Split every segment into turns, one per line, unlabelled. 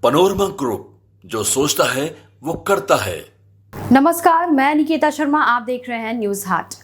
Panorama group, जो सोचता है वो करता है।
नमस्कार, मैं निकिता शर्मा, आप देख रहे हैं न्यूज हाट।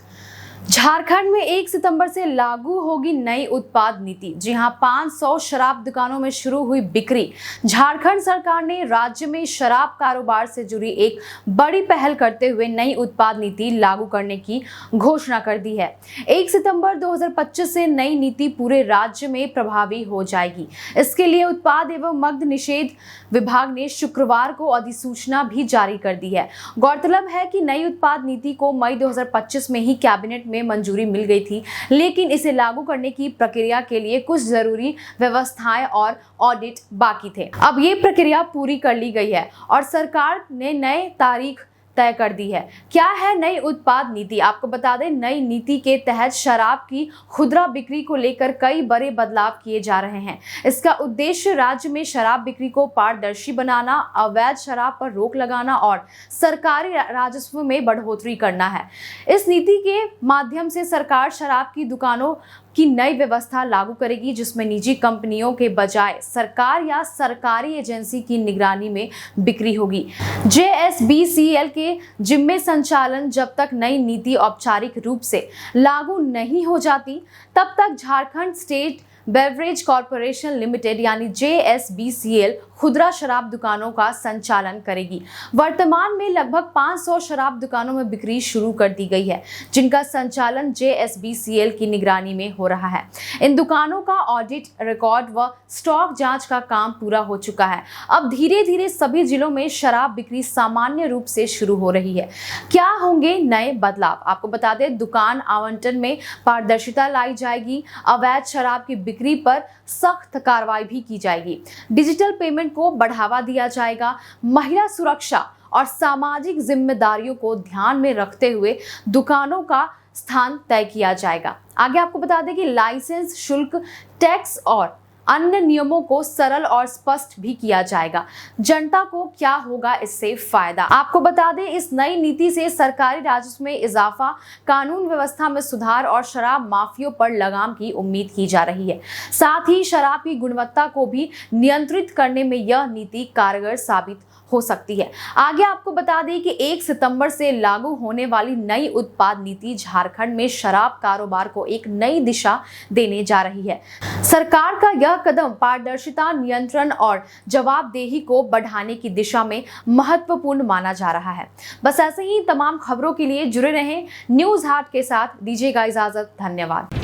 झारखंड में 1 सितंबर से लागू होगी नई उत्पाद नीति। जी हां, 500 शराब दुकानों में शुरू हुई बिक्री। झारखंड सरकार ने राज्य में शराब कारोबार से जुड़ी एक बड़ी पहल करते हुए नई उत्पाद नीति लागू करने की घोषणा कर दी है। 1 सितंबर 2025 से नई नीति पूरे राज्य में प्रभावी हो जाएगी। इसके लिए उत्पाद एवं मद्य निषेध विभाग ने शुक्रवार को अधिसूचना भी जारी कर दी है। गौरतलब है कि नई उत्पाद नीति को मई 2025 में ही कैबिनेट में मंजूरी मिल गई थी, लेकिन इसे लागू करने की प्रक्रिया के लिए कुछ जरूरी व्यवस्थाएं और ऑडिट बाकी थे। अब ये प्रक्रिया पूरी कर ली गई है और सरकार ने नई तारीख तय कर दी है। क्या है नई उत्पाद नीति? आपको बता दें, नई नीति के तहत शराब की खुदरा बिक्री को लेकर कई बड़े बदलाव किए जा रहे हैं। इसका उद्देश्य राज्य में शराब बिक्री को पारदर्शी बनाना, अवैध शराब पर रोक लगाना और सरकारी राजस्व में बढ़ोतरी करना है। इस नीति के माध्यम से सरकार शराब की दुकानों की नई व्यवस्था लागू करेगी, जिसमें निजी कंपनियों के बजाय सरकार या सरकारी एजेंसी की निगरानी में बिक्री होगी। JSBCL के जिम्मे संचालन जब तक नई नीति औपचारिक रूप से लागू नहीं हो जाती, तब तक Jharkhand state beverage corporation limited यानी JSBCL खुदरा शराब दुकानों का संचालन करेगी। वर्तमान में लगभग 500 शराब दुकानों में बिक्री शुरू कर दी गई है, जिनका संचालन JSBCL की निगरानी में हो रहा है। इन दुकानों का ऑडिट, रिकॉर्ड व स्टॉक जांच का काम पूरा हो चुका है। अब धीरे धीरे सभी जिलों में शराब बिक्री सामान्य रूप से शुरू हो रही है। क्या होंगे नए बदलाव? आपको बता दें, दुकान आवंटन में पारदर्शिता लाई जाएगी। अवैध शराब की बिक्री पर सख्त कार्रवाई भी की जाएगी। डिजिटल पेमेंट को बढ़ावा दिया जाएगा। महिला सुरक्षा और सामाजिक जिम्मेदारियों को ध्यान में रखते हुए दुकानों का स्थान तय किया जाएगा। आगे आपको बता दें कि लाइसेंस शुल्क, टैक्स और अन्य नियमों को सरल और स्पष्ट भी किया जाएगा। जनता को क्या होगा इससे फायदा? आपको बता दें, इस नई नीति से सरकारी राजस्व में इजाफा, कानून व्यवस्था में सुधार और शराब माफियों पर लगाम की उम्मीद की जा रही है। साथ ही शराब की गुणवत्ता को भी नियंत्रित करने में यह नीति कारगर साबित हो सकती है। आगे आपको बता दें कि 1 सितंबर से लागू होने वाली नई उत्पाद नीति झारखंड में शराब कारोबार को एक नई दिशा देने जा रही है। सरकार का यह कदम पारदर्शिता, नियंत्रण और जवाबदेही को बढ़ाने की दिशा में महत्वपूर्ण माना जा रहा है। बस ऐसे ही तमाम खबरों के लिए जुड़े रहें न्यूज हाट के साथ। दीजिएगा इजाजत। धन्यवाद।